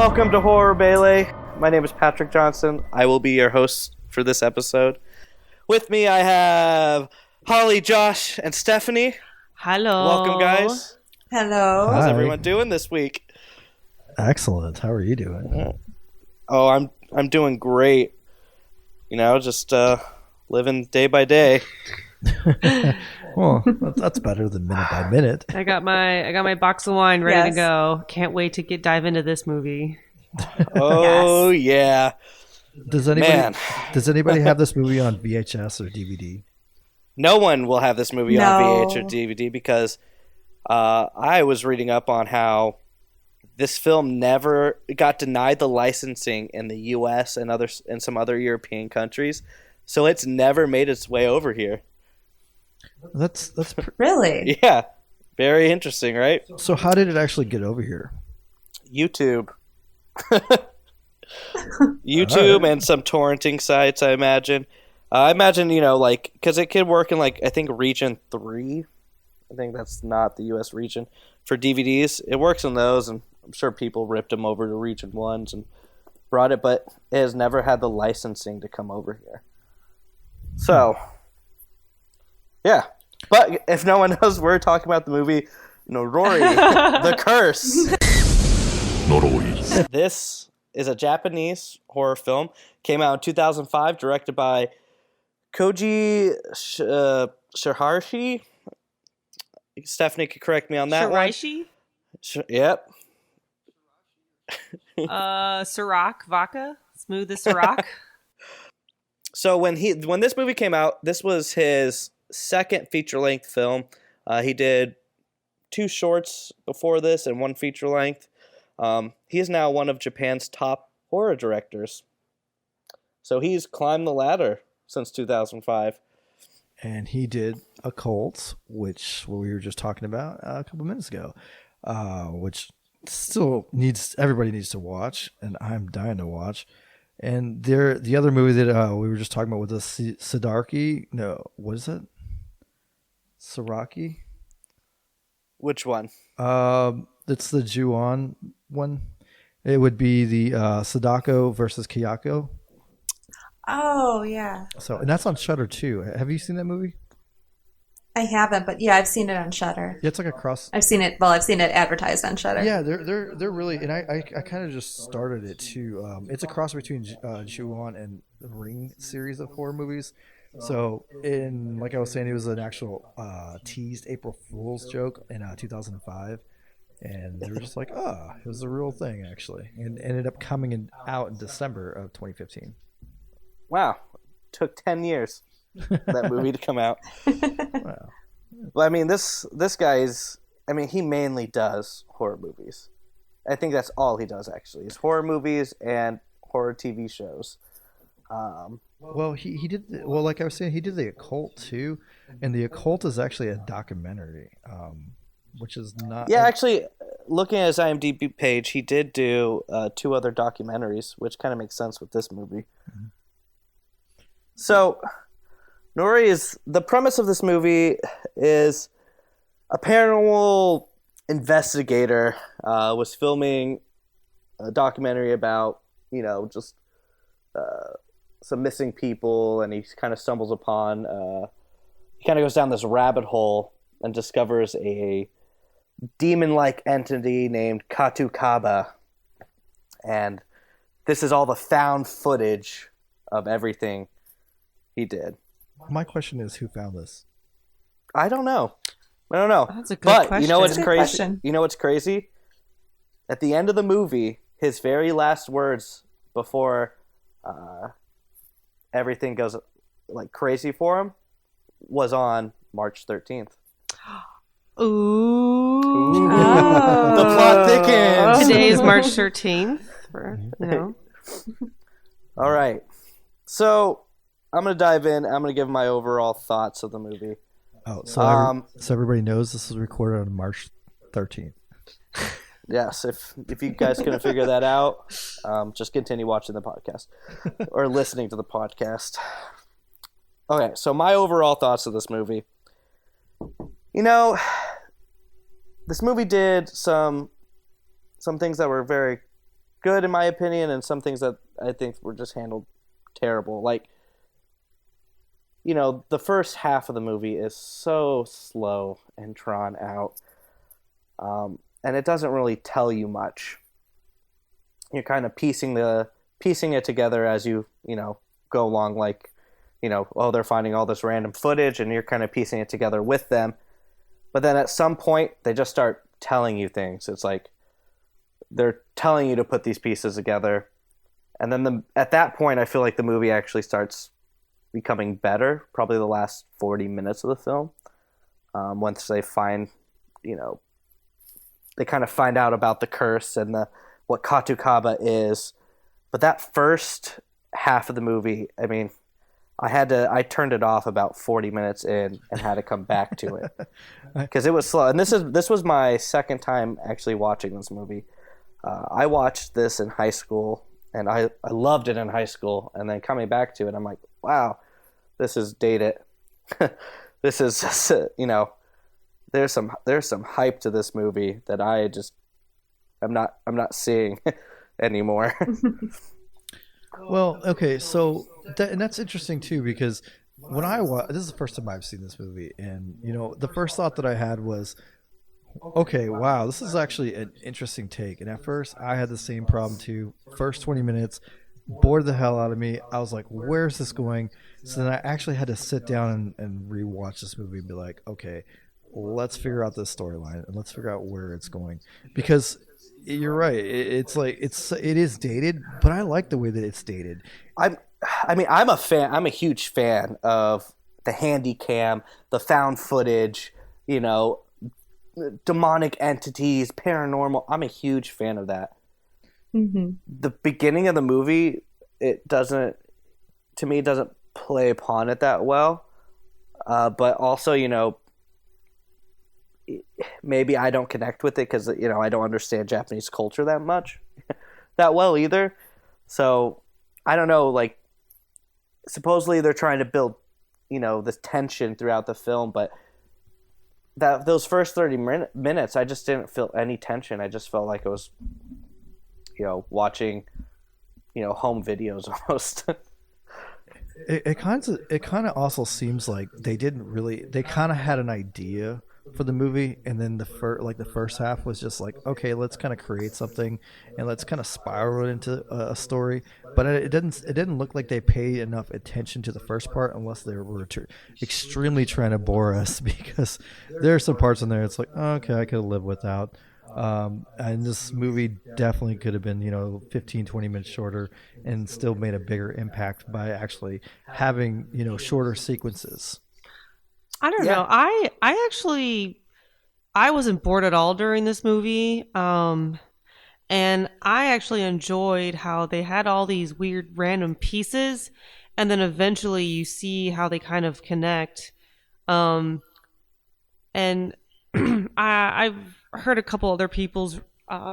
Welcome to Horror Melee. My name is Patrick Johnson. I will be your host for this episode. With me, I have Holly, Josh, and Stephanie. Hello. Welcome, guys. Hello. How's Hi. everyone doing this week? Excellent. How are you doing? Oh, I'm doing great. You know, just living day by day. Well, that's better than minute by minute. I got my box of wine ready Yes. to go. Can't wait to dive into this movie. Oh yeah, Does anybody man. Does anybody have this movie on VHS or DVD? No one will have this movie on No. VH or DVD because I was reading up on how this film never got denied the licensing in the U.S. and some other European countries, so it's never made its way over here. Really? Yeah, very interesting, right? So how did it actually get over here? YouTube. YouTube and some torrenting sites, I imagine. I imagine, because it could work in, I think Region 3. I think that's not the U.S. region. For DVDs, it works in those, and I'm sure people ripped them over to Region 1s and brought it, but it has never had the licensing to come over here. So, yeah. But if no one knows, we're talking about the movie Noroi, The Curse. Noroi. This is a Japanese horror film. Came out in 2005, directed by Koji Shirashi. Stephanie could correct me on that Shiraishi? one. Yep. Sirac Vodka? Smooth as Sirac? So when this movie came out, this was his second feature-length film. He did 2 shorts before this and 1 feature-length. He is now one of Japan's top horror directors. So he's climbed the ladder since 2005. And he did Occult, which we were just talking about a couple minutes ago, which still everybody needs to watch, and I'm dying to watch. And the other movie that we were just talking about was the Sidarki. No, what is it? Siraki? Which one? It's the Ju-on one. It would be the Sadako versus Kayako. Oh, yeah. So, and that's on Shudder too. Have you seen that movie? I haven't, but yeah, I've seen it on Shudder. Yeah, it's like a cross. I've seen it advertised on Shudder. Yeah, they're really, and I kind of just started it too. It's a cross between Ju-on and the Ring series of horror movies. So, like I was saying, it was an actual teased April Fool's joke in 2005. And they were just like, it was a real thing, actually. And ended up coming out in December of 2015. Wow. Took 10 years for that movie to come out. Wow. Well, I mean, this guy he mainly does horror movies. I think that's all he does, actually, is horror movies and horror TV shows. Well, he did, like I was saying, he did The Occult, too. And The Occult is actually a documentary, which is not... Yeah, actually, looking at his IMDb page, he did do 2 other documentaries, which kind of makes sense with this movie. Mm-hmm. So, the premise of this movie is a paranormal investigator was filming a documentary about, just some missing people, and he kind of stumbles upon, he kind of goes down this rabbit hole and discovers a demon-like entity named Kagutaba. And this is all the found footage of everything he did. My question is, who found this? I don't know. That's a good but question. you know what's Good crazy? question. You know what's crazy? At the end of the movie, his very last words before everything goes crazy for him was on March 13th. Ooh. Oh. The plot thickens. Today is March 13th. All right. So I'm going to dive in. I'm going to give my overall thoughts of the movie. Oh, so everybody knows this was recorded on March 13th. Yes, if you guys couldn't figure that out, just continue watching the podcast or listening to the podcast. Okay, so my overall thoughts of this movie. This movie did some things that were very good in my opinion, and some things that I think were just handled terrible. Like, you know, the first half of the movie is so slow and drawn out, and it doesn't really tell you much. You're kind of piecing it together as you go along. Like, they're finding all this random footage, and you're kind of piecing it together with them. But then at some point, they just start telling you things. It's like they're telling you to put these pieces together, and then at that point, I feel like the movie actually starts becoming better. Probably the last 40 minutes of the film, once they find, they kind of find out about the curse and what Kagutaba is. But that first half of the movie, I mean, I turned it off about 40 minutes in and had to come back to it because it was slow. And this was my second time actually watching this movie. I watched this in high school, and I loved it in high school. And then coming back to it, I'm like, wow, this is dated. This is, there's some hype to this movie that I'm not seeing anymore. Well, okay, so and that's interesting too, because when this is the first time I've seen this movie, and the first thought that I had was, okay, wow, this is actually an interesting take. And at first, I had the same problem too. First 20 minutes bored the hell out of me. I was like, where's this going? So then I actually had to sit down and rewatch this movie and be like, okay, let's figure out this storyline and let's figure out where it's going, because you're right. It is dated, but I like the way that it's dated. I'm a fan. I'm a huge fan of the handy cam, the found footage, demonic entities, paranormal. I'm a huge fan of that. Mm-hmm. The beginning of the movie, it doesn't play upon it that well. But also, maybe I don't connect with it because I don't understand Japanese culture that much, that well either. So I don't know. Like, supposedly they're trying to build, this tension throughout the film, but those first 30 minutes, I just didn't feel any tension. I just felt like it was, watching, home videos almost. It kind of also seems like they kind of had an idea for the movie, and then the first half was just like, okay, let's kind of create something and let's kind of spiral it into a story. But it didn't look like they paid enough attention to the first part, unless they were extremely trying to bore us, because there are some parts in there it's like, okay, I could live without. And this movie definitely could have been 15-20 minutes shorter and still made a bigger impact by actually having shorter sequences. I don't know. I wasn't bored at all during this movie. And I actually enjoyed how they had all these weird random pieces, and then eventually you see how they kind of connect. And I've heard a couple other people's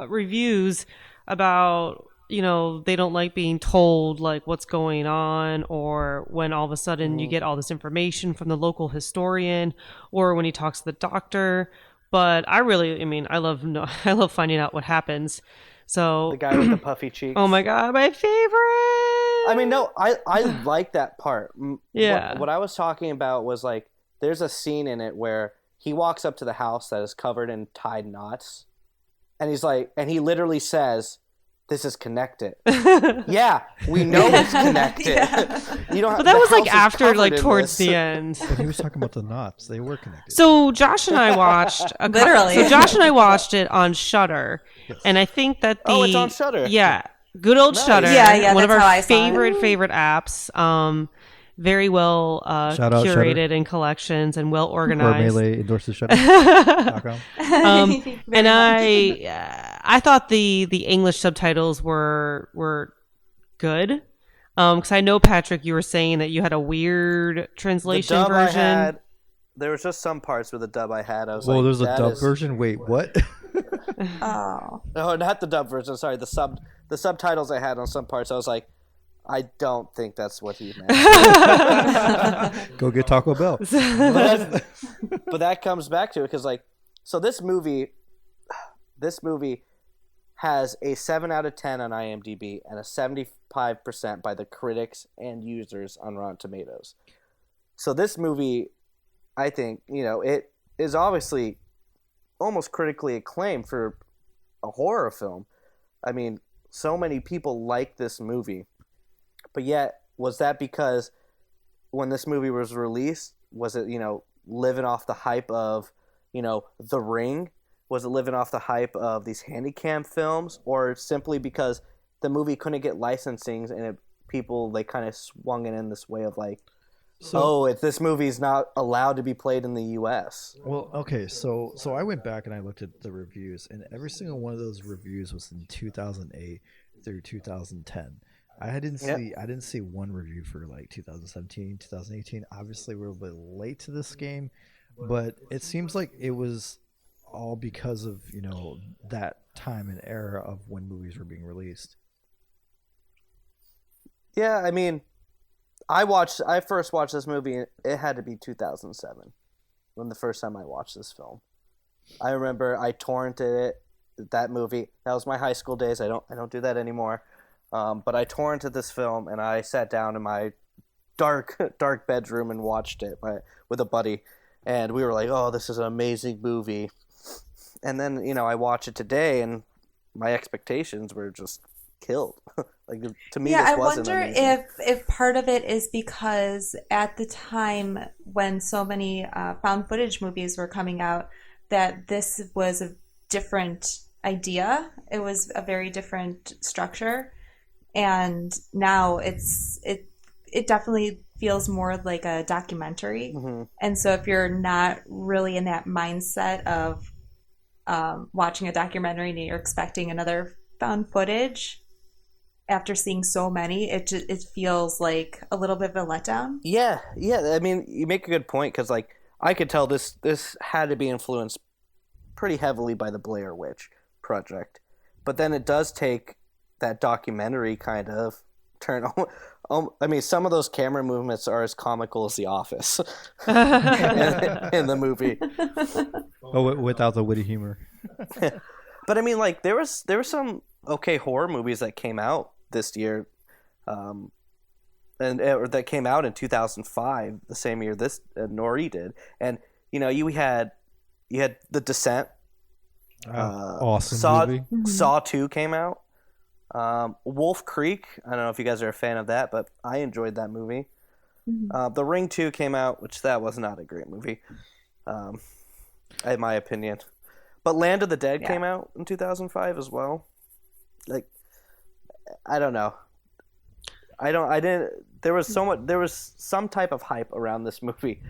reviews about they don't like being told like what's going on, or when all of a sudden you get all this information from the local historian, or when he talks to the doctor. But I love finding out what happens. So the guy with the puffy cheeks. Oh my god, my favorite. I mean, no, I like that part. Yeah. What I was talking about was like, there's a scene in it where he walks up to the house that is covered in tied knots, and he literally says, "This is connected." Yeah, we know it's connected. Yeah. You don't. But that was like house is after, like covered in towards this. the end. But he was talking about the knots; they were connected. So Josh and I watched it on Shudder, Yes. and I think that it's on Shudder. Yeah, good old Nice. Shudder. Yeah, one of that's how our I saw it. favorite apps. Very well Shout out curated Shudder. in collections and well Or organized. Melee endorses Shudder. And I thought the English subtitles were good. Because I know, Patrick, you were saying that you had a weird translation The dub version. I had, there was just some parts with the dub I had. I was Well, like, there's a that dub is- version. Wait, what? Oh. No, not the dub version. Sorry, the subtitles I had on some parts. I was like, I don't think that's what he meant. Go get Taco Bell. But that comes back to it because, like, so this movie has a 7 out of 10 on IMDb and a 75% by the critics and users on Rotten Tomatoes. So this movie, I think, it is obviously almost critically acclaimed for a horror film. I mean, so many people like this movie. But yet, was that because when this movie was released, was it, living off the hype of, The Ring? Was it living off the hype of these handycam films, or simply because the movie couldn't get licensing and people they kind of swung it in this way of like, this movie's not allowed to be played in the U.S. Well, okay, so I went back and I looked at the reviews, and every single one of those reviews was in 2008 through 2010. I didn't see one review for like 2017, 2018. Obviously, we're a bit late to this game, but it seems like it was all because of that time and era of when movies were being released. Yeah, I mean, I first watched this movie. It had to be 2007 when the first time I watched this film. I remember I torrented that movie. That was my high school days. I don't do that anymore. But I torrented this film and I sat down in my dark bedroom and watched it with a buddy, and we were like, "Oh, this is an amazing movie." And then, I watch it today, and my expectations were just killed. Like, to me, this wasn't amazing. I wonder if part of it is because at the time when so many found footage movies were coming out, that this was a different idea. It was a very different structure, and now it definitely feels more like a documentary. Mm-hmm. And so if you're not really in that mindset of watching a documentary and you're expecting another found footage after seeing so many, it feels like a little bit of a letdown. Yeah. I mean, you make a good point, because like I could tell this had to be influenced pretty heavily by the Blair Witch Project, but then it does take that documentary kind of turn. I mean, some of those camera movements are as comical as The Office in the movie. Without the witty humor. But I mean, like there were some okay horror movies that came out this year, or that came out in 2005, the same year this Noroi did, and you had The Descent. Awesome movie. Saw 2 came out. Wolf Creek, I don't know if you guys are a fan of that, but I enjoyed that movie. Mm-hmm. The Ring 2 came out, which that was not a great movie, in my opinion. But Land of the Dead came out in 2005 as well. Like, I don't know. There was some type of hype around this movie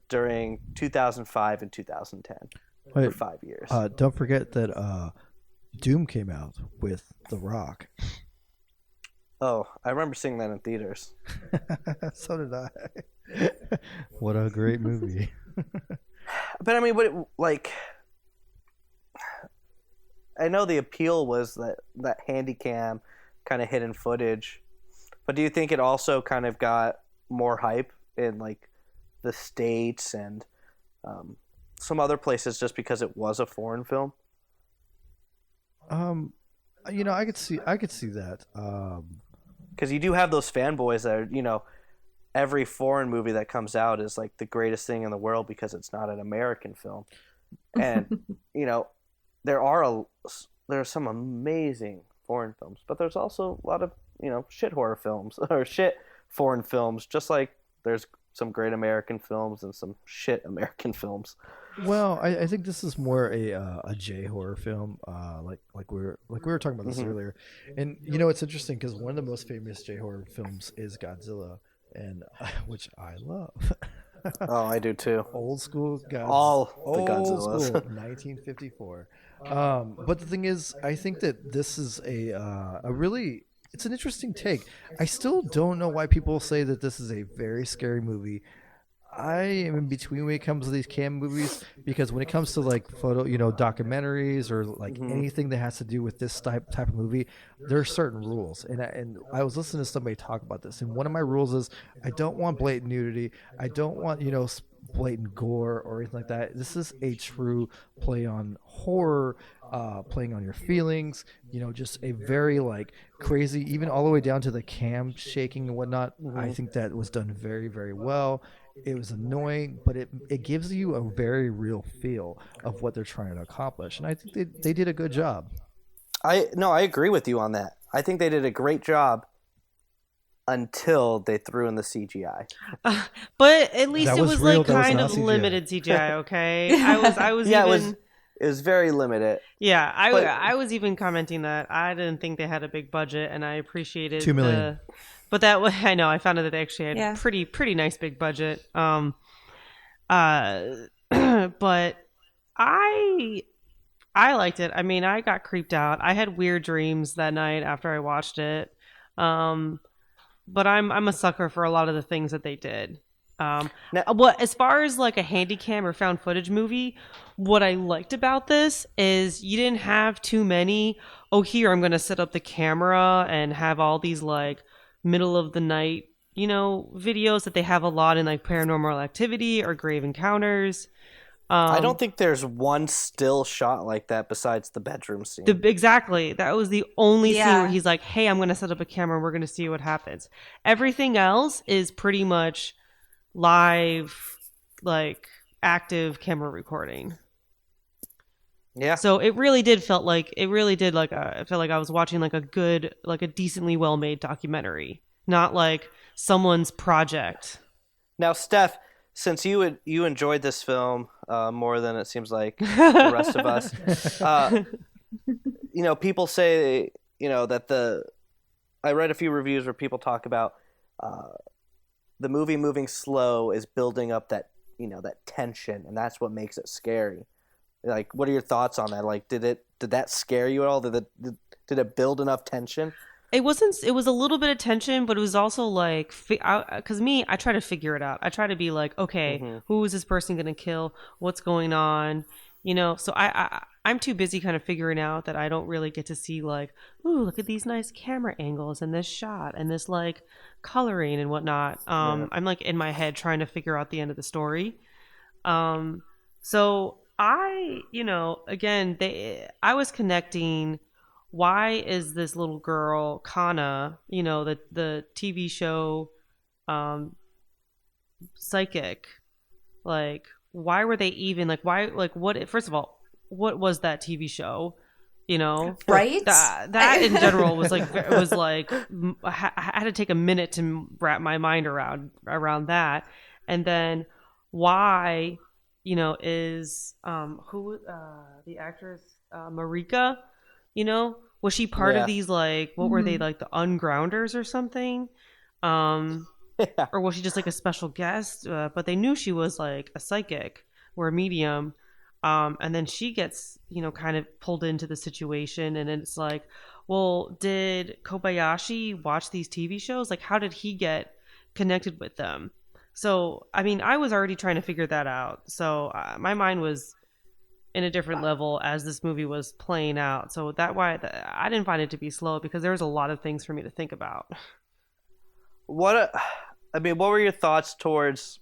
during 2005 and 2010 for 5 years. Don't forget that Doom came out with The Rock. Oh, I remember seeing that in theaters. So did I. What a great movie. But I mean, I know the appeal was that handycam kind of hidden footage, but do you think it also kind of got more hype in like the States and some other places just because it was a foreign film? I could see that. Because you do have those fanboys that are, every foreign movie that comes out is like the greatest thing in the world because it's not an American film. And, there are some amazing foreign films, but there's also a lot of, shit horror films or shit foreign films, just like there's some great American films and some shit American films. Well, I think this is more a J horror film, like we were talking about this earlier, and it's interesting because one of the most famous J horror films is Godzilla, and which I love. Oh, I do too. Old school Godzilla. All the Godzillas. Old school, 1954. But the thing is, I think that this is it's an interesting take. I still don't know why people say that this is a very scary movie. I am in between when it comes to these cam movies, because when it comes to like photo, documentaries or like anything that has to do with this type of movie, there are certain rules. And I was listening to somebody talk about this, and one of my rules is I don't want blatant nudity. I don't want blatant gore or anything like that. This is a true play on horror, playing on your feelings. Just a very like crazy, even all the way down to the cam shaking and whatnot. I think that was done very, very well. It was annoying, but it gives you a very real feel of what they're trying to accomplish, and I think they did a good job. I agree with you on that. I think they did a great job until they threw in the CGI. But at least That it was was real, like that was kind not of CGI. limited CGI. Okay, I was Yeah, even. it was very limited. Yeah, But- I was even commenting that I didn't think they had a big budget, and I appreciated $2 million. But that was, I know, I found out that they actually had Yeah. pretty nice big budget. But I liked it. I mean, I got creeped out. I had weird dreams that night after I watched it. But I'm a sucker for a lot of the things that they did. What as far as like a handycam or found footage movie, what I liked about this is you didn't have too many. Oh, here I'm going to set up the camera and have all these like middle of the night, videos that they have a lot in like Paranormal Activity or Grave Encounters. I don't think there's one still shot like that besides the bedroom scene. Exactly. That was the only scene Yeah. where he's like, hey, I'm going to set up a camera and we're going to see what happens. Everything else is pretty much live, like active camera recording. Yeah. So it really did felt like I felt like I was watching like a good, like a decently well made documentary, not like someone's project. Now, Steph, since you enjoyed this film more than it seems like the rest of us, people say that I read a few reviews where people talk about the movie moving slow is building up that that tension, and that's what makes it scary. Like, what are your thoughts on that? Like, did that scare you at all? Did it build enough tension? It wasn't. It was a little bit of tension, but it was also like, because I try to figure it out. I try to be like, okay, who is this person going to kill? What's going on? So I'm too busy kind of figuring out that I don't really get to see like, ooh, look at these nice camera angles and this shot and this like coloring and whatnot. I'm like in my head trying to figure out the end of the story. So I was connecting. Why is this little girl Kana, the TV show, psychic? Like, why were they even like? Why like what? First of all, what was that TV show? Right? That in general was like I had to take a minute to wrap my mind around that, and then why is who the actress Marika. Was she part of these, like, what were they, like, the Ungrounders or something? Or was she just, like, a special guest? But they knew she was, like, a psychic or a medium. And then she gets, kind of pulled into the situation. And it's like, well, did Kobayashi watch these TV shows? Like, how did he get connected with them? So, I mean, I was already trying to figure that out. So my mind was in a different level as this movie was playing out. So I didn't find it to be slow because there was a lot of things for me to think about. What were your thoughts towards,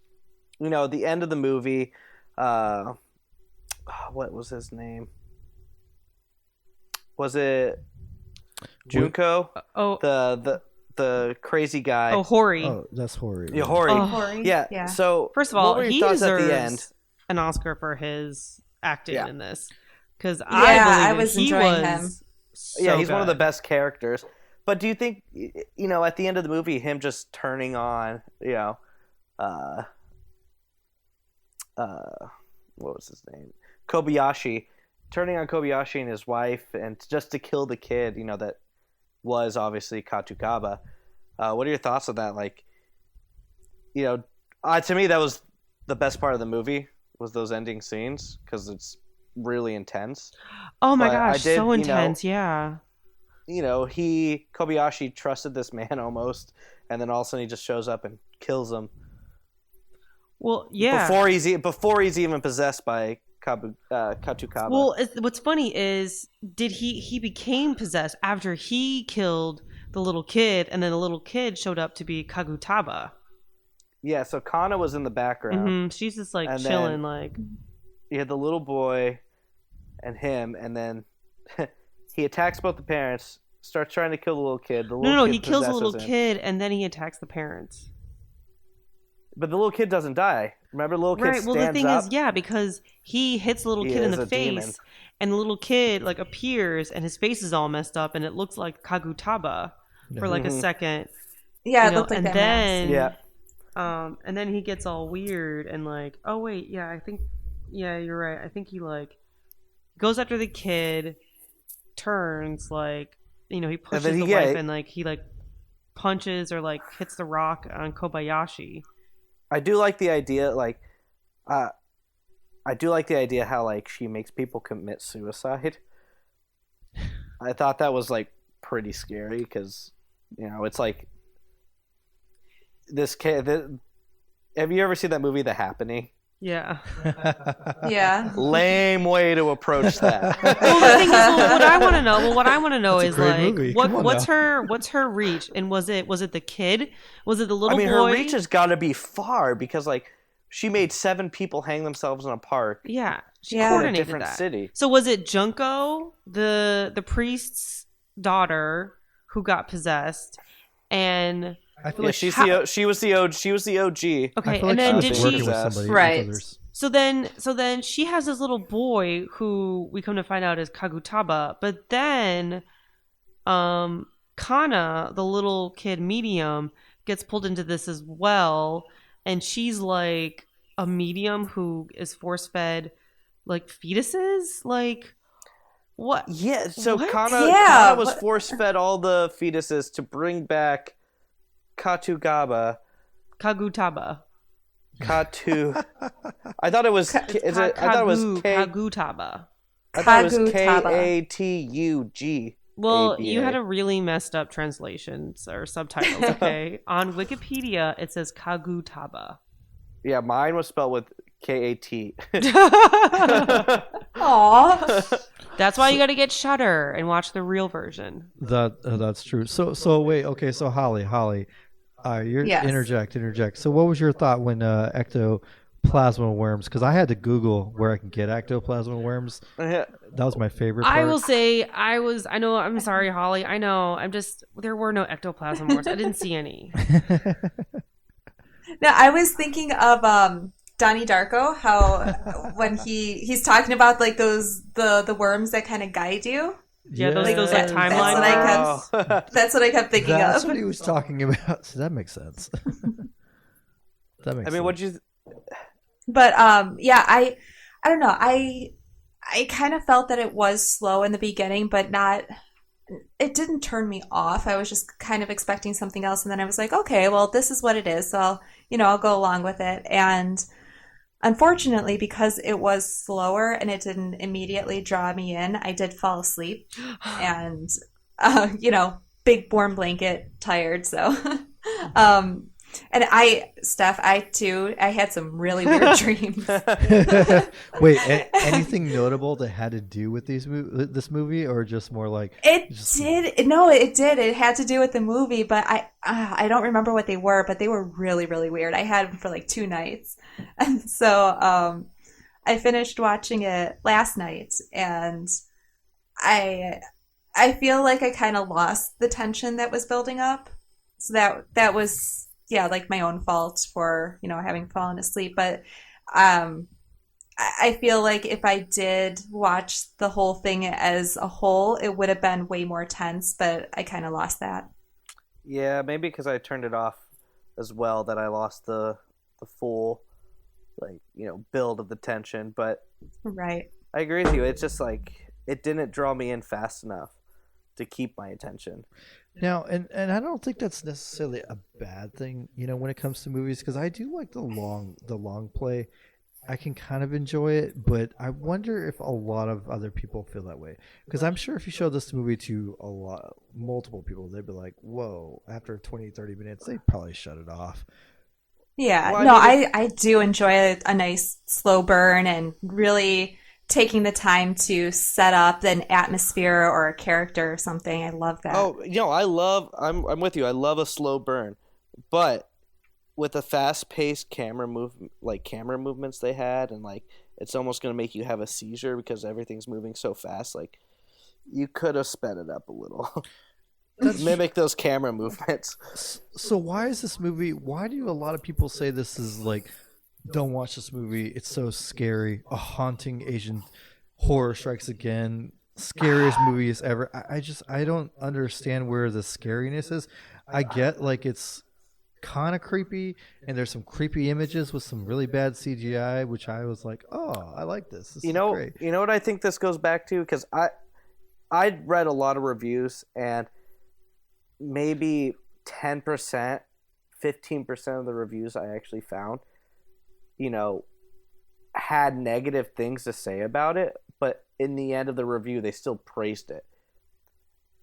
the end of the movie? What was his name? Was it Junko? The crazy guy. Oh, Hori. Oh, that's Hori. Yeah, Hori. Oh. Hori. Yeah. So First of all, what were your he thoughts at deserves the end? an Oscar for his acting Yeah. in this. Because I believe was he enjoying was him. Yeah, he's one of the good. best characters. But do you think, at the end of the movie, him just turning on, what was his name? Kobayashi, turning on Kobayashi and his wife, and just to kill the kid, that was obviously Kagutaba. What are your thoughts on that? Like, to me, that was the best part of the movie, was those ending scenes, because it's really intense. Oh my But gosh, I did, so intense, yeah. Kobayashi trusted this man almost, and then all of a sudden he just shows up and kills him. Well, yeah. Before he's even possessed by Kagutaba. Well, what's funny is, did he became possessed after he killed the little kid, and then the little kid showed up to be Kagutaba. Yeah, so Kana was in the background. Mm-hmm. She's just like And chilling, then- like. You had the little boy and him, and then he attacks both the parents, starts trying to kill the little kid. The little No, kid he kills the little possesses him. kid and then he attacks the parents. But the little kid doesn't die. Remember, the little kid Right. stands Well, the thing up. is, yeah, because he hits the little He kid in is the a face, demon. and the little kid like appears, and his face is all messed up, and it looks like Kagutaba for like a Mhm. second. Yeah, you it know, looked like and that then mask. Yeah. and then he gets all weird and like, oh wait, yeah, I think, yeah, you're right. I think he like goes after the kid, turns like, he pushes then the he- wife yeah. and like he like punches or like hits the rock on Kobayashi. I do like the idea, like, I do like the idea how, like, she makes people commit suicide. I thought that was, like, pretty scary because, it's like this kid. Have you ever seen that movie, The Happening? Yeah. Yeah. Lame way to approach that. Well, the thing is, what I want to know That's a is great like, movie. Come on what's now. her reach? And was it the kid? Was it the little I mean, boy? her reach has got to be far because, like, she made 7 people hang themselves in a park Yeah, she Yeah. in a coordinated different that. city. So was it Junko, the priest's daughter, who got possessed, and I feel Yeah, like she was the OG. okay, I feel and like then she did was she? working with somebody Right. with others. So then she has this little boy who we come to find out is Kagutaba, but then Kana, the little kid medium, gets pulled into this as well, and she's like a medium who is force fed like fetuses, like what? Yeah, so What? Kana Yeah, was what- force fed all the fetuses to bring back Katugaba. Kagutaba. I thought it was. I thought it was Kagutaba. I thought it was Kagutaba. Katug. Well, ABA. you had a really messed up translations or subtitles, okay? On Wikipedia, it says Kagutaba. Yeah, mine was spelled with Kat. Aw. That's why you got to get Shudder and watch the real version. That's true. So wait, okay. So Holly, you're Yes. interject. So what was your thought when ectoplasma worms? Because I had to Google where I can get ectoplasma worms. That was my favorite part. I will say, I'm sorry, Holly. I know. There were no ectoplasm wars. I didn't see any. No, I was thinking of Donnie Darko, how when he's talking about like the worms that kind of guide you. Yeah, those like That's timeline what I worms. That's what I kept thinking That's of. what he was talking about. So that makes sense. That makes I mean, sense. what'd you? But yeah, I don't know. I kind of felt that it was slow in the beginning, but not. It didn't turn me off. I was just kind of expecting something else, and then I was like, okay, well, this is what it is. So I'll go along with it. And unfortunately, because it was slower and it didn't immediately draw me in, I did fall asleep, and big warm blanket, tired. So, and I had some really weird dreams. Wait, anything notable that had to do with this movie, or just more like It did. No, it did. It had to do with the movie, but I don't remember what they were, but they were really, really weird. I had them for like 2 nights. And so I finished watching it last night, and I feel like I kind of lost the tension that was building up. So that was, yeah, like my own fault for, having fallen asleep. But I feel like if I did watch the whole thing as a whole, it would have been way more tense, but I kind of lost that. Yeah, maybe because I turned it off as well that I lost the full, build of the tension. But Right. I agree with you. It's just like it didn't draw me in fast enough to keep my attention. now, and I don't think that's necessarily a bad thing, when it comes to movies, because I do like the long play. I can kind of enjoy it, but I wonder if a lot of other people feel that way. Because I'm sure if you showed this movie to multiple people, they'd be like, whoa, after 20, 30 minutes, they'd probably shut it off. Yeah. Well, No, I mean, I do enjoy a nice slow burn and really taking the time to set up an atmosphere or a character or something. I love that. I'm with you. I love a slow burn, but with the fast-paced camera movements they had, and like it's almost gonna make you have a seizure because everything's moving so fast. Like you could have sped it up a little. Mimic those camera movements. So why is this movie? Why do a lot of people say this is like, don't watch this movie? It's so scary. A haunting Asian horror strikes again. Scariest movies ever. I don't understand where the scariness is. I get like it's kind of creepy, and there's some creepy images with some really bad CGI, which I was like, oh, I like this. This is great. You know what I think this goes back to? Because I read a lot of reviews, and maybe 10%, 15% of the reviews I actually found, had negative things to say about it, but in the end of the review, they still praised it.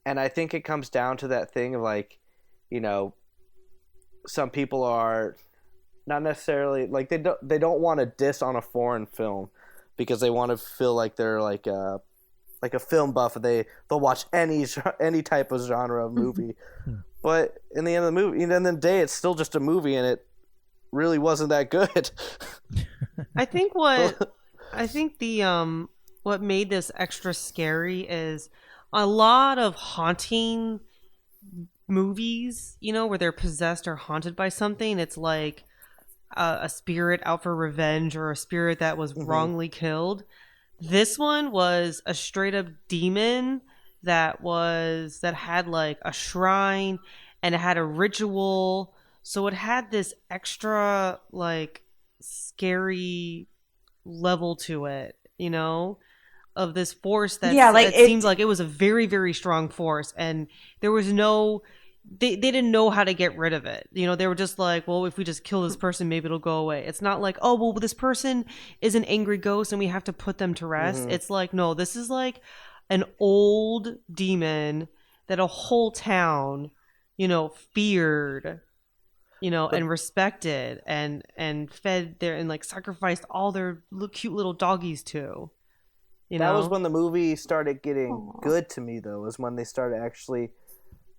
And I think it comes down to that thing of like, some people are not necessarily like they don't want to diss on a foreign film because they want to feel like they're like a film buff, and they'll watch any type of genre of movie. But in the end of the movie, end of the day, it's still just a movie, and it really wasn't that good. I think the what made this extra scary is a lot of haunting movies, where they're possessed or haunted by something. It's like a spirit out for revenge, or a spirit that was wrongly killed. This one was a straight up demon that had like a shrine, and it had a ritual, so it had this extra like scary level to it, of this force that it seemed like it was a very, very strong force, and there was no they didn't know how to get rid of it. They were just like, well, if we just kill this person, maybe it'll go away. It's not like, oh, well, this person is an angry ghost and we have to put them to rest. It's like, no, this is like an old demon that a whole town, feared, and respected, and fed their, and like sacrificed all their cute little doggies to. That was when the movie started getting good to me, though, was when they started actually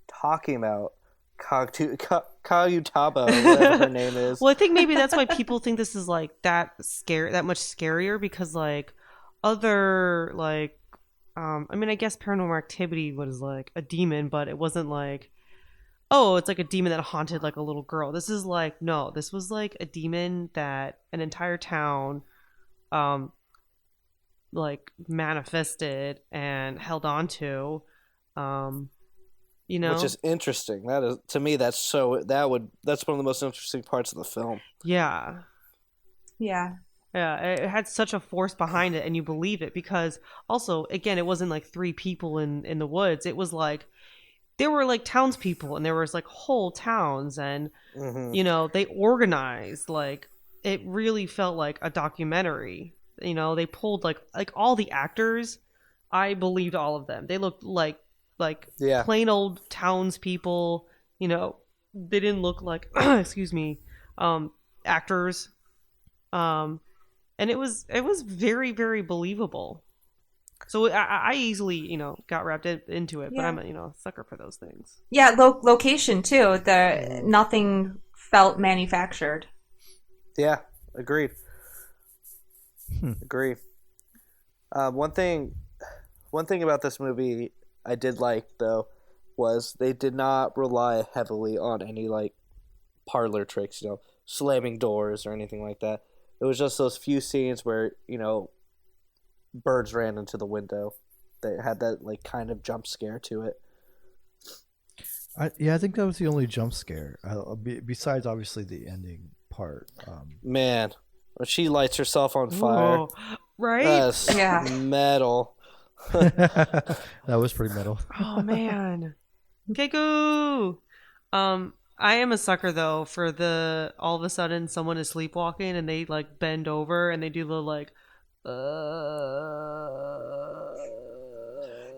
talking about Kagutaba, whatever her name is. Well, I think maybe that's why people think this is like that much scarier, because like other like I guess Paranormal Activity was like a demon, but it wasn't like, oh, it's like a demon that haunted like a little girl. This is like, no, this was like a demon that an entire town like manifested and held on to. Which is interesting. That is, to me, that's one of the most interesting parts of the film. Yeah. Yeah. Yeah, it had such a force behind it, and you believe it, because also, again, it wasn't like three people in the woods. It was like there were like townspeople, and there was like whole towns, and they organized. Like it really felt like a documentary. They pulled like all the actors. I believed all of them. They looked like plain old townspeople. They didn't look like excuse me, actors. And it was very, very believable. So I easily got wrapped into it, but I'm a sucker for those things. Yeah, location too. Nothing felt manufactured. Yeah, agreed. Agree. One thing about this movie I did like, though, was they did not rely heavily on any like parlor tricks, slamming doors or anything like that. It was just those few scenes where birds ran into the window. They had that like kind of jump scare to it. I think that was the only jump scare. Besides, obviously, the ending part. Man, when she lights herself on fire, whoa, right? That's Yeah. metal. That was pretty metal. Oh man, Keku. I am a sucker though for the all of a sudden someone is sleepwalking and they like bend over and they do the like.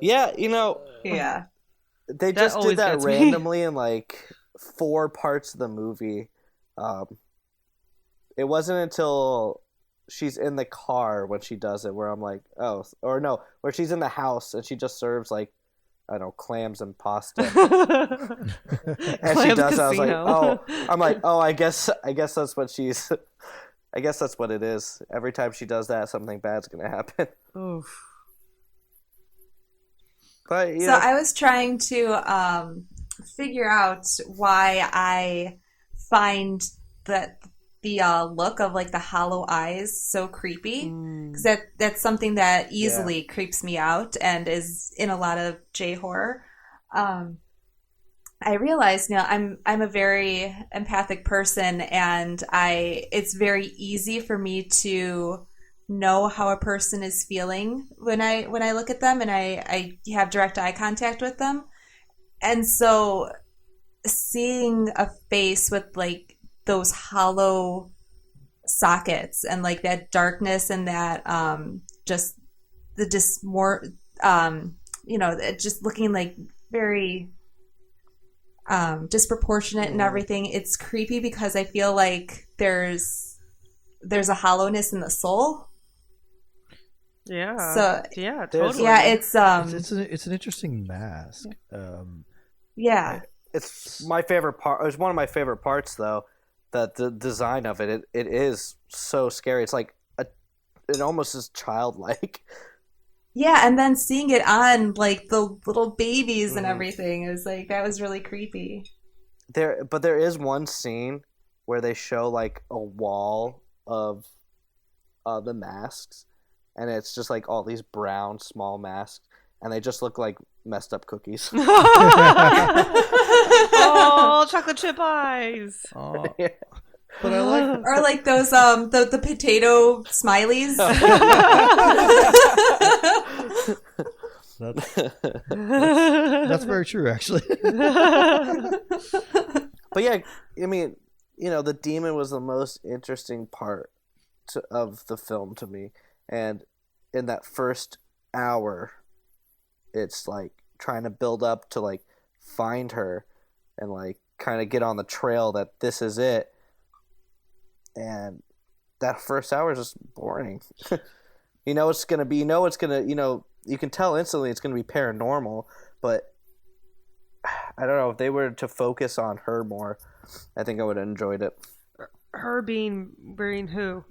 Yeah, Yeah. they That just always did that gets me. randomly in like 4 parts of the movie. It wasn't until she's in the car when she does it where I'm like, oh, or no, where she's in the house and she just serves like I don't know, clams and pasta. Clams And she does. I was like, Casino. oh, I'm like, oh, I guess that's what she's. I guess that's what it is. Every time she does that, something bad's gonna happen. Oof. But So I was trying to figure out why I find that the look of like the hollow eyes so creepy, because that's something that easily creeps me out and is in a lot of J horror. I realize now I'm a very empathic person, and it's very easy for me to know how a person is feeling when I look at them and I have direct eye contact with them. And so seeing a face with like those hollow sockets and like that darkness and that just more it just looking like very disproportionate and everything, it's creepy because I feel like there's a hollowness in the soul. Yeah. So yeah, totally. yeah, it's It's an interesting mask. yeah. It's my favorite part. It's one of my favorite parts, though. That the design of it is so scary. It's like it almost is childlike. Yeah, and then seeing it on like the little babies and everything is like that was really creepy. There is one scene where they show like a wall of the masks, and it's just like all these brown small masks, and they just look like messed up cookies. Oh, chocolate chip eyes. Oh, Yeah. but I like Or like those the potato smileys. that's very true, actually. But yeah, I mean, the demon was the most interesting part of the film to me, and in that first hour, it's like trying to build up to like find her and like kind of get on the trail that this is it, and that first hour is just boring. It's gonna be, you can tell instantly it's gonna be paranormal, but I don't know, if they were to focus on her more, I think I would have enjoyed it. Her being who?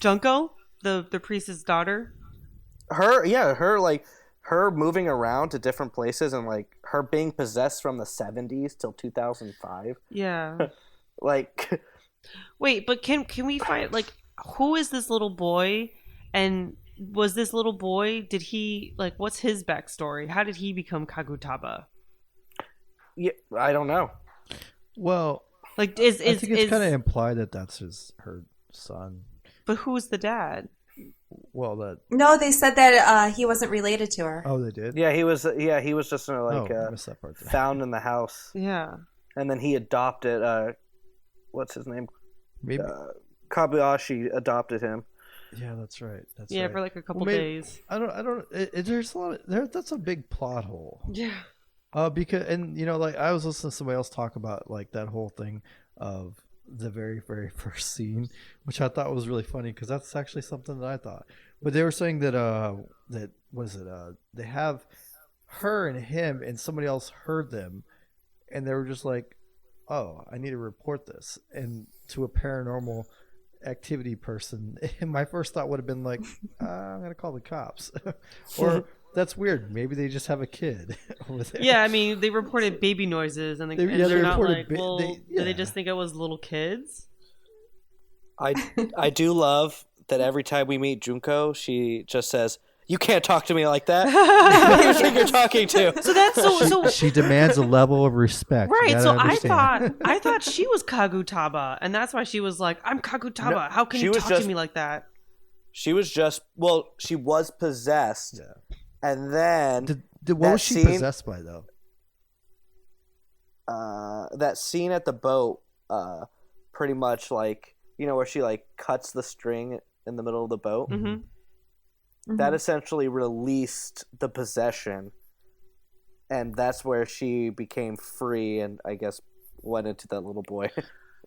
Junko, the priest's daughter. Her moving around to different places and like her being possessed from the 70s till 2005. Yeah. Like, wait, but can we find like who is this little boy, and was this little boy, did he like, what's his backstory? How did he become Kagutaba? yeah, I don't know. Well, Like I think it's kind of implied that that's her son. but who's the dad? Well, No, they said that he wasn't related to her. they did. Yeah, he was just I missed that part. found in the house, Yeah. and then he adopted what's his name? Maybe. Kobayashi adopted him. Yeah, that's right. That's Yeah, right. for like a couple maybe- days. I don't. There's a lot. That's a big plot hole. Yeah. Because like I was listening to somebody else talk about like that whole thing of the very very first scene, which I thought was really funny because that's actually something that I thought. But they were saying that they have her and him and somebody else heard them, and they were just like, oh, I need to report this and to a paranormal activity person. And my first thought would have been like, I'm gonna call the cops, or that's weird. Maybe they just have a kid over there. Yeah, I mean, they reported baby noises, and, They they're not reported like, well, they- did they yeah. just think it was little kids? I do love that every time we meet Junko, she just says, "You can't talk to me like that. Who do you think you're talking to?" So that's so She demands a level of respect. You right. gotta So understand. I thought she was Kagutaba, and that's why she was like, "I'm Kagutaba. No, How can she you was talk just- to me like that?" She was she was possessed, Yeah. and then What that was she scene- possessed by though? that scene at the boat, pretty much like where she like cuts the string in the middle of the boat. Mm-hmm. That essentially released the possession, and that's where she became free and I guess went into that little boy.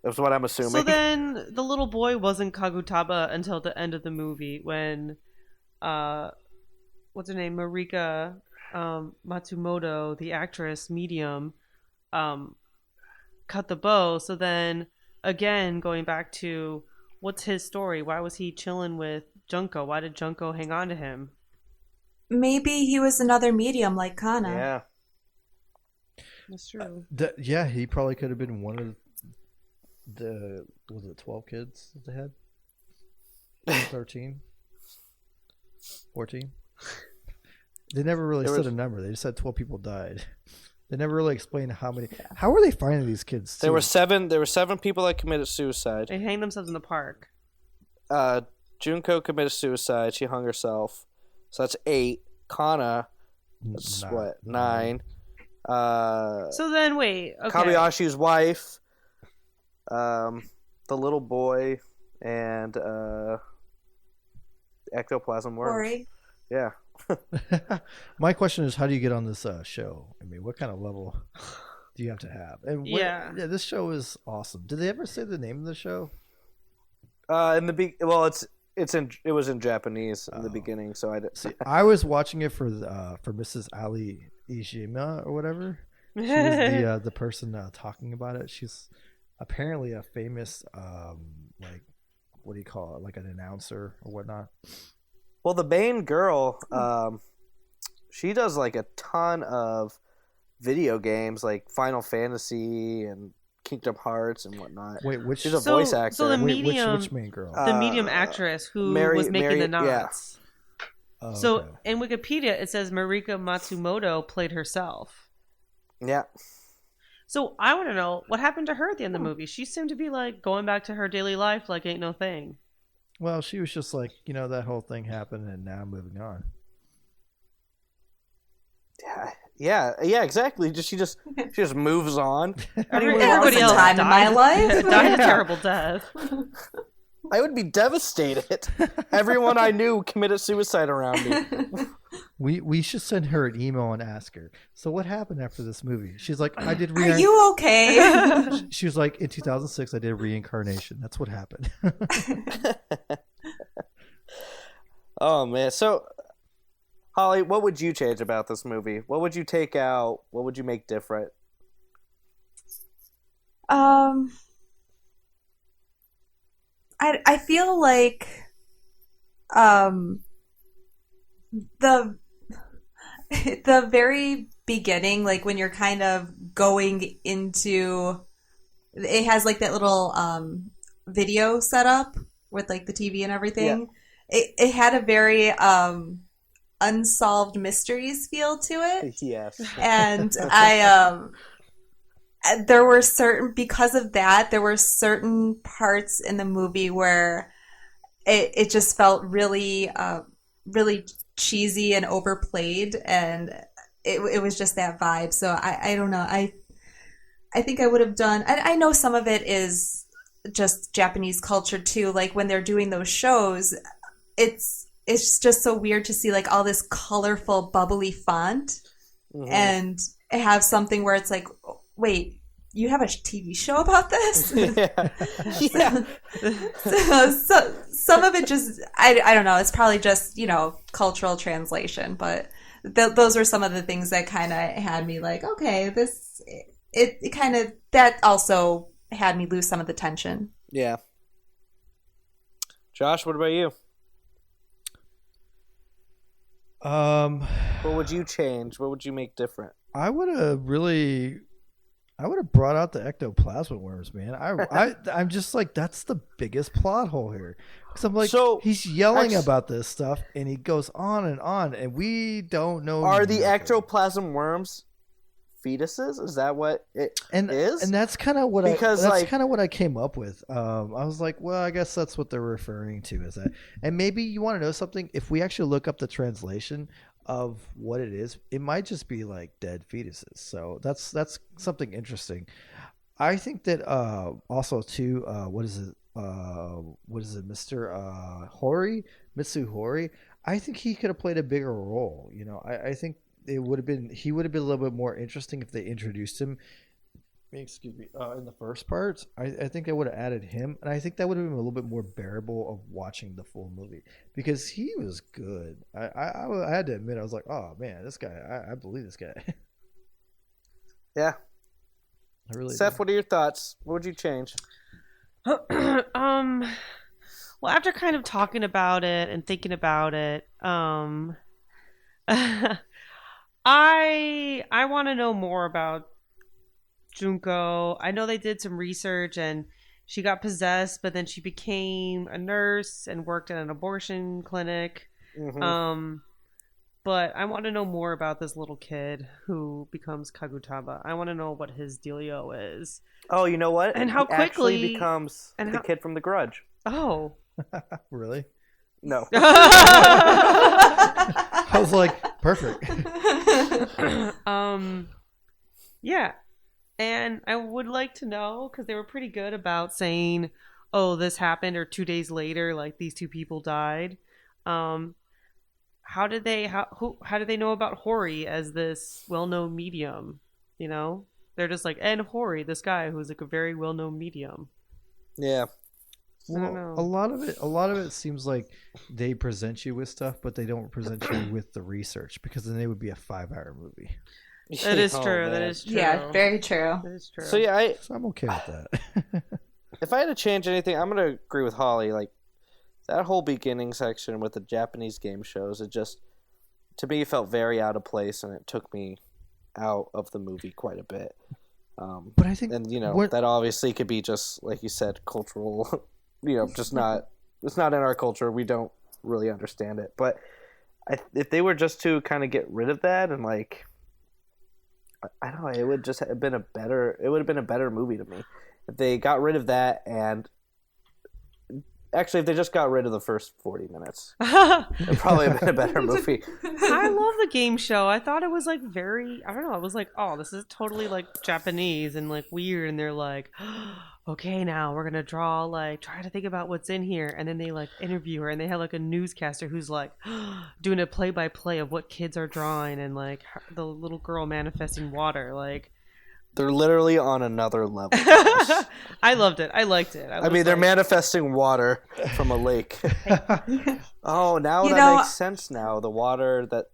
That's what I'm assuming. So then the little boy wasn't Kagutaba until the end of the movie when what's her name, Marika Matsumoto, the actress medium, cut the bow. So then again, going back to what's his story? Why was he chilling with Junko? Why did Junko hang on to him? Maybe he was another medium like Kana. Yeah. That's true. Yeah, he probably could have been one of the was it 12 kids that they had? 13? 14? They never really said a number. They just said 12 people died. They never really explained how many. How were they finding these kids? There were 7 people that committed suicide. They hang themselves in the park. Junko committed suicide. She hung herself. So that's 8. Kana, that's what, 9. So then, wait. Okay. Kobayashi's wife, the little boy, and ectoplasm worms. Corey. Yeah. My question is, how do you get on this show? I mean, what kind of level do you have to have? And this show is awesome. Did they ever say the name of the show? It was in Japanese in the beginning, so I didn't. See, I was watching it for Mrs. Ali Ijima or whatever. She was the person talking about it. She's apparently a famous like, what do you call it, like an announcer or whatnot. Well, the main girl, she does like a ton of video games, like Final Fantasy and Kingdom Hearts and whatnot. Wait, which she's a voice actor? So the medium, which main girl? The medium actress who was making the knots. Yeah. Oh, So okay. in Wikipedia, it says Marika Matsumoto played herself. Yeah. So I want to know what happened to her at the end of the movie. She seemed to be like going back to her daily life like ain't no thing. Well, she was just like, that whole thing happened, and now I'm moving on. Yeah, exactly. She just moves on. Everybody else time in my life. died a terrible death. I would be devastated. Everyone I knew committed suicide around me. We should send her an email and ask her. So what happened after this movie? She's like, I did. Are you okay? She was like, in 2006, I did reincarnation. That's what happened. Oh man! So, Holly, what would you change about this movie? What would you take out? What would you make different? I feel like the very beginning, like when you're kind of going into, it has like that little video setup with like the TV and everything. Yeah. It had a very unsolved mysteries feel to it. Yes. And because of that, there were certain parts in the movie where it just felt really, really cheesy and overplayed, and it was just that vibe. So I don't know. I think I would have done. I know some of it is just Japanese culture too. Like when they're doing those shows, it's just so weird to see like all this colorful, bubbly font, and have something where it's like, wait, you have a TV show about this? Yeah. So some of it just, I don't know. It's probably just, cultural translation, but those were some of the things that kind of had me like, okay, it kind of, that also had me lose some of the tension. Yeah. Josh, what about you? What would you change? What would you make different? I would have brought out the ectoplasm worms, man. I'm just like, that's the biggest plot hole here. Because I'm like, he's yelling about this stuff, and he goes on, and we don't know. Are the ectoplasm worms fetuses? Is that what it is? And that's kind of what I came up with. I was like, well, I guess that's what they're referring to, is that. And maybe you want to know something? If we actually look up the translation of what it is, it might just be like dead fetuses. So that's something interesting. I think that also too, what is it, Mr. Hori, Mitsu Hori? I think he could have played a bigger role. I think he would have been a little bit more interesting if they introduced him excuse me, in the first part, I think I would have added him, and I think that would have been a little bit more bearable of watching the full movie because he was good. I had to admit, I was like, oh man, this guy, I believe this guy. Yeah. I really Seth, did. what are your thoughts? What would you change? Well, after kind of talking about it and thinking about it, I want to know more about Junko. I know they did some research and she got possessed, but then she became a nurse and worked at an abortion clinic. Mm-hmm. But I want to know more about this little kid who becomes Kagutaba. I want to know what his dealio is. Oh, you know what? And how He actually quickly- becomes and the how- kid from The Grudge. Oh. Really? No. I was like, perfect. Yeah. And I would like to know, because they were pretty good about saying, oh, this happened, or 2 days later, like these two people died. How did they know about Hori as this well-known medium? You know, they're just like, and Hori, this guy who's like a very well-known medium. Yeah. I don't know. A lot of it seems like they present you with stuff, but they don't present you with the research because then it would be a 5-hour movie. That is Oh, true. That man. is true. Yeah, very true. That is true. So yeah, So I'm okay with that. if I had to change anything, I'm gonna agree with Holly. Like that whole beginning section with the Japanese game shows, it just to me felt very out of place, and it took me out of the movie quite a bit. But I think, And what- that obviously could be just like you said, cultural. Just not. It's not in our culture. We don't really understand it. But if they were just to kind of get rid of that and like, I don't know, it would just have been a better. It would have been a better movie to me if they got rid of that and. Actually, if they just got rid of the first 40 minutes, it'd probably have been a better movie. I love the game show. I thought it was like very, I don't know, I was like, oh, this is totally like Japanese and like weird. And they're like, okay, now we're going to try to think about what's in here. And then they like interview her and they have like a newscaster who's like doing a play-by-play of what kids are drawing and like the little girl manifesting water. Like, They're literally on another level. I loved it. I liked it. I mean, they're manifesting water from a lake. Oh, now You that know- makes sense now. The water that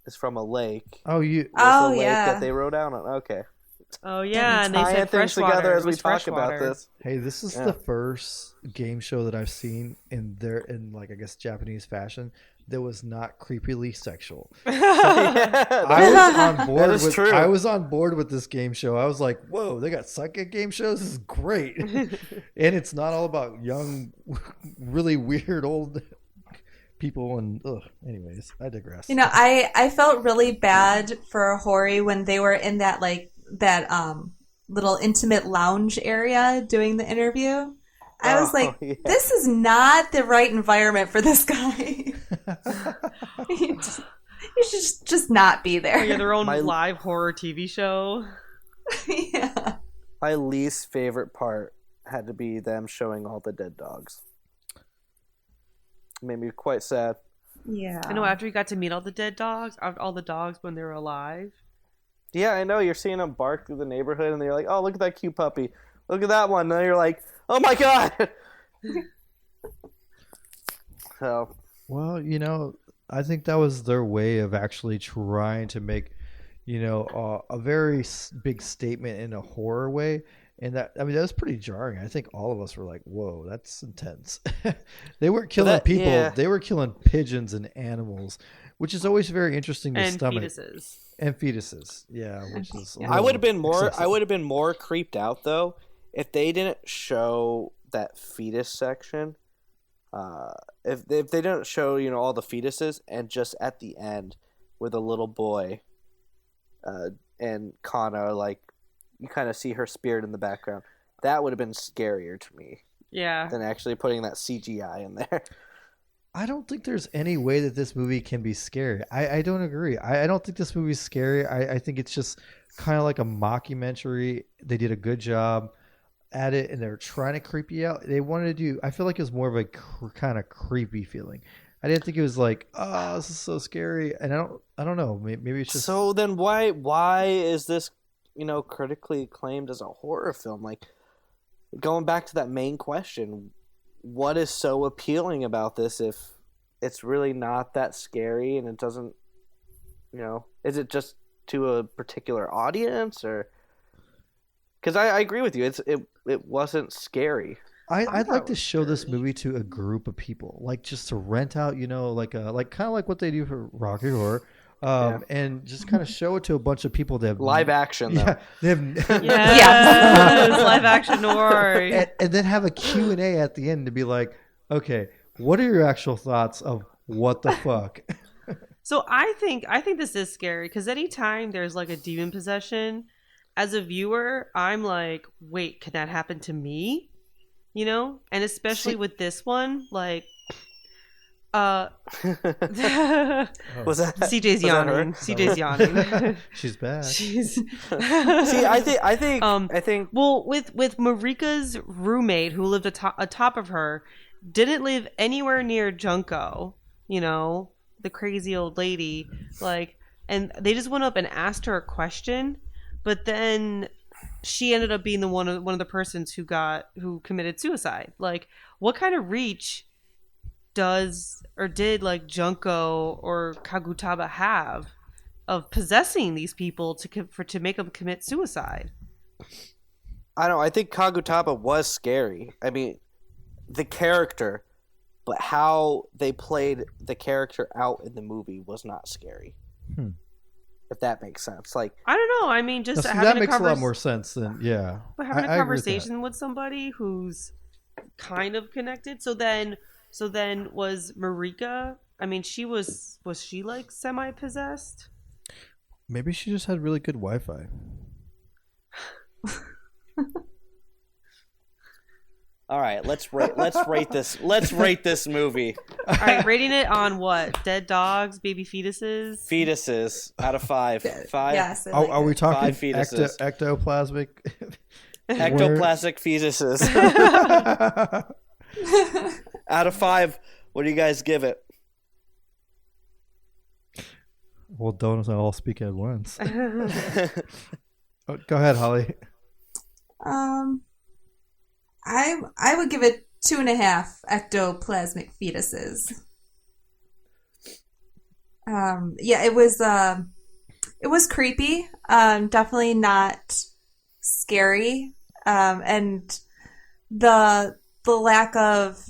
is from a lake oh, you. was Oh, the lake yeah. that they wrote down on. Okay. Oh yeah, and they Tying said things fresh water. together as It we was talk fresh about water. this. Hey, this is Yeah. the first game show that I've seen in like I guess Japanese fashion that was not creepily sexual. I was on board That is with true. I was on board with this game show. I was like, "Whoa, they got psychic game shows. This is great." And it's not all about young really weird old people and anyways, I digress. I felt really bad for Hori when they were in that little intimate lounge area doing the interview. I was like, yeah. this is not the right environment for this guy. You should just not be Oh, there. yeah, their own My- live horror TV show. Yeah. My least favorite part had to be them showing all the dead dogs. Made me quite sad. Yeah. I know after you got to meet all the dead dogs, all the dogs when they were alive. Yeah, I know. You're seeing them bark through the neighborhood, and they're like, "Oh, look at that cute puppy! Look at that one!" And then you're like, "Oh my god!" So, Well, I think that was their way of actually trying to make, a very big statement in a horror way. And that was pretty jarring. I think all of us were like, whoa, that's intense. They weren't killing people. yeah. They were killing pigeons and animals, which is always very interesting to And stomach. fetuses. And fetuses. Yeah, which is a Yeah. I little would have been more. excessive. I would have been more creeped out though if they didn't show that fetus section. If they didn't show all the fetuses and just at the end where the little boy, and Kana you kind of see her spirit in the background. That would have been scarier to me Yeah. than actually putting that CGI in there. I don't think there's any way that this movie can be scary. I don't agree. I don't think this movie's scary. I think it's just kind of like a mockumentary. They did a good job at it, and they're trying to creep you out. They wanted to do. I feel like it was more of a kind of creepy feeling. I didn't think it was like, oh, this is so scary. And I don't know. Maybe it's just So then why is this critically acclaimed as a horror film. Like, going back to that main question, what is so appealing about this if it's really not that scary and it doesn't, is it just to a particular audience? Or because I agree with you, it wasn't scary. I'd like to show this movie to a group of people, like just to rent out, like kind of like what they do for Rocky Horror, and just kind of show it to a bunch of people that have live action. Though. Yeah, they have live action Noroi, and then have a Q&A at the end to be like, okay, what are your actual thoughts of what the fuck? So I think this is scary because anytime there's like a demon possession, as a viewer, I'm like, wait, can that happen to me? And especially with this one, like, was that CJ's yawning. CJ's yawning. She's bad. See, I think. Well, with Marika's roommate who lived atop of her, didn't live anywhere near Junko. The crazy old lady, like, and they just went up and asked her a question, but then she ended up being the one of the persons who committed suicide. Like, what kind of reach did like Junko or Kagutaba have of possessing these people to make them commit suicide? I don't know. I think Kagutaba was scary. I mean, the character, but how they played the character out in the movie was not scary. If that makes sense. Like, I don't know. I mean, just that makes a lot more sense than But having a conversation with somebody who's kind of connected. So then was Marika? I mean, was she like semi-possessed? Maybe she just had really good Wi-Fi. All right, let's rate this. Let's rate this movie. All right, rating it on what? Dead dogs, baby fetuses? Fetuses out of 5. 5. Yes. Are we talking 5 fetuses? Ectoplasmic? Ectoplastic fetuses. Out of 5, what do you guys give it? Well, don't all speak at once. Go ahead, Holly. I would give it 2.5 ectoplasmic fetuses. It was creepy. Definitely not scary. And the lack of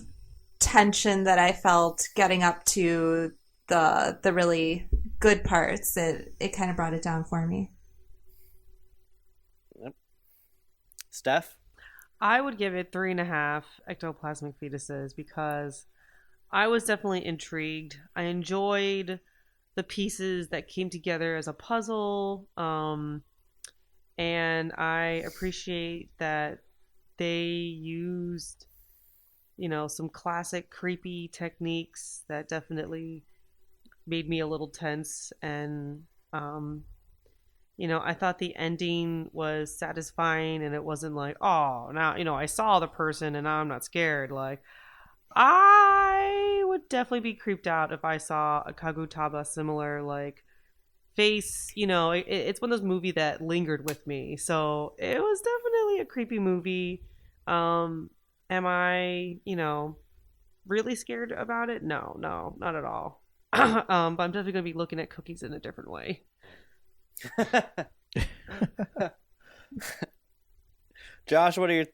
tension that I felt getting up to the really good parts, it kind of brought it down for me. Yep. Steph? I would give it 3.5 ectoplasmic fetuses because I was definitely intrigued. I enjoyed the pieces that came together as a puzzle, and I appreciate that they used, some classic creepy techniques that definitely made me a little tense, and I thought the ending was satisfying, and it wasn't like, oh, now, I saw the person and now I'm not scared. Like, I would definitely be creeped out if I saw a Kagutaba similar, like, face. It's one of those movies that lingered with me. So it was definitely a creepy movie. Am I, really scared about it? No, not at all. But I'm definitely going to be looking at cookies in a different way. Josh, what are you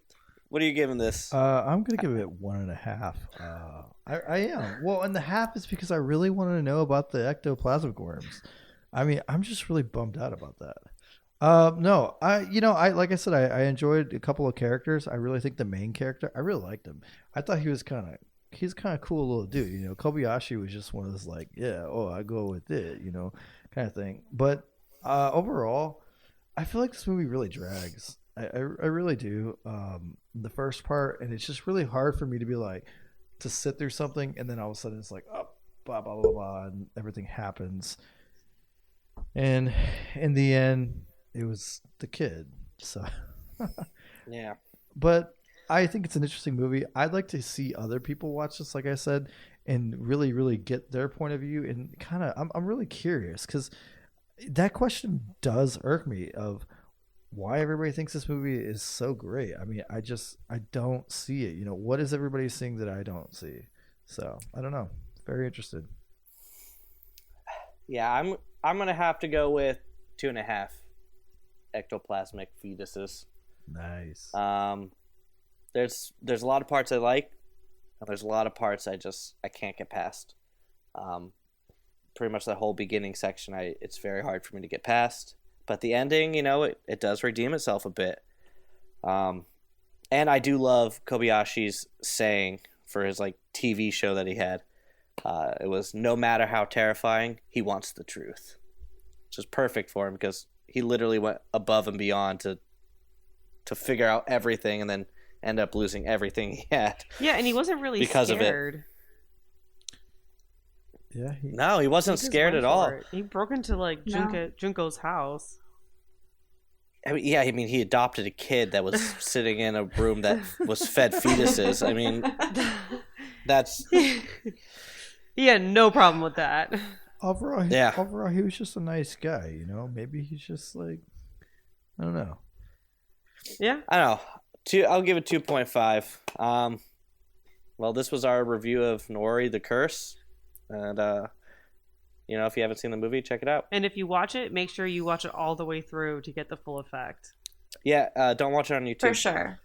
giving this? I'm gonna give it 1.5. I am. Well, and the half is because I really wanted to know about the ectoplasmic worms. I mean, I'm just really bummed out about that. No, I like I said, I enjoyed a couple of characters. I really think the main character, I really liked him. I thought he's kind of cool little dude. Kobayashi was just one of those like, I go with it, kind of thing. But overall, I feel like this movie really drags. I really do. The first part, and it's just really hard for me to be like, to sit through something, and then all of a sudden it's like, oh, blah, blah, blah, blah, and everything happens. And in the end, it was the kid. So, yeah. But I think it's an interesting movie. I'd like to see other people watch this, like I said, and really, really get their point of view. And kind of, I'm really curious because that question does irk me of why everybody thinks this movie is so great. I mean, I don't see it. You know, what is everybody seeing that I don't see? So I don't know. Very interested. Yeah, I'm gonna have to go with 2.5 ectoplasmic fetuses. Nice. There's a lot of parts I like, and there's a lot of parts I can't get past. Pretty much that whole beginning section, it's very hard for me to get past. But the ending, you know, it does redeem itself a bit. And I do love Kobayashi's saying for his like TV show that he had. It was, no matter how terrifying, he wants the truth. Which is perfect for him because he literally went above and beyond to figure out everything and then end up losing everything he had. Yeah, and he wasn't really because scared. Of it. Yeah. No, he wasn't scared at all. He broke into like Junko's house. I mean, he adopted a kid that was sitting in a room that was fed fetuses. I mean, that's... He had no problem with that. Overall, he was just a nice guy, you know? Maybe he's just like... I don't know. Yeah? I don't know. I'll give it 2.5. Well, this was our review of Noroi the Curse. And, you know, if you haven't seen the movie, check it out. And if you watch it, make sure you watch it all the way through to get the full effect. Yeah, don't watch it on YouTube. For sure.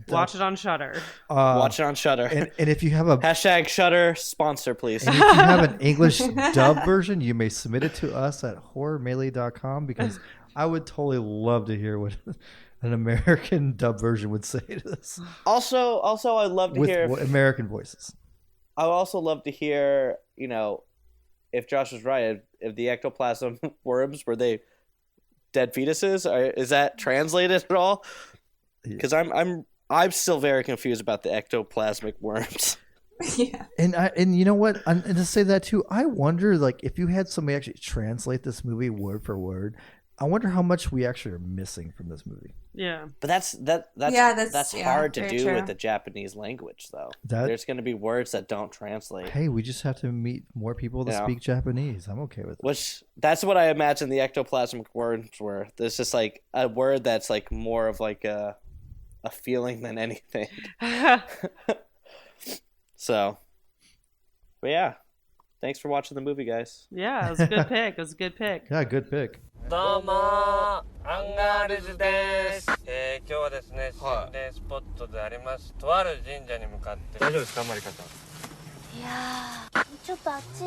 Watch it on Shudder. Watch it on Shudder. And if you have a... Hashtag Shudder sponsor, please. And if you have an English dub version, you may submit it to us at horrormelee.com because I would totally love to hear what an American dub version would say to this. Also, I'd love to hear... With American voices. I would also love to hear, you know, if Josh was right, if the ectoplasm worms, were they dead fetuses? Is that translated at all? Because I'm still very confused about the ectoplasmic worms. Yeah. And you know what? And to say that too, I wonder, like, if you had somebody actually translate this movie word for word, I wonder how much we actually are missing from this movie. Yeah. But that's hard to do with the Japanese language, though. There's going to be words that don't translate. Hey, we just have to meet more people that speak Japanese. I'm okay with it. That's what I imagine the ectoplasmic words were. There's just like a word that's like more of like a feeling than anything. So, but yeah. Thanks for watching the movie, guys. Yeah, it was a good pick. Yeah, good pick. どうもアンガールズです、今日はですね心霊スポットでありますとある神社に向かって大丈夫ですかマリカさんいやーちょっとあっち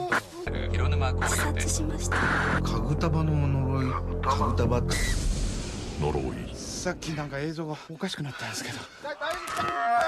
広沼公園で視察しましたカグタバの呪いカグタバって呪いさっきなんか映像がおかしくなったんですけど大丈夫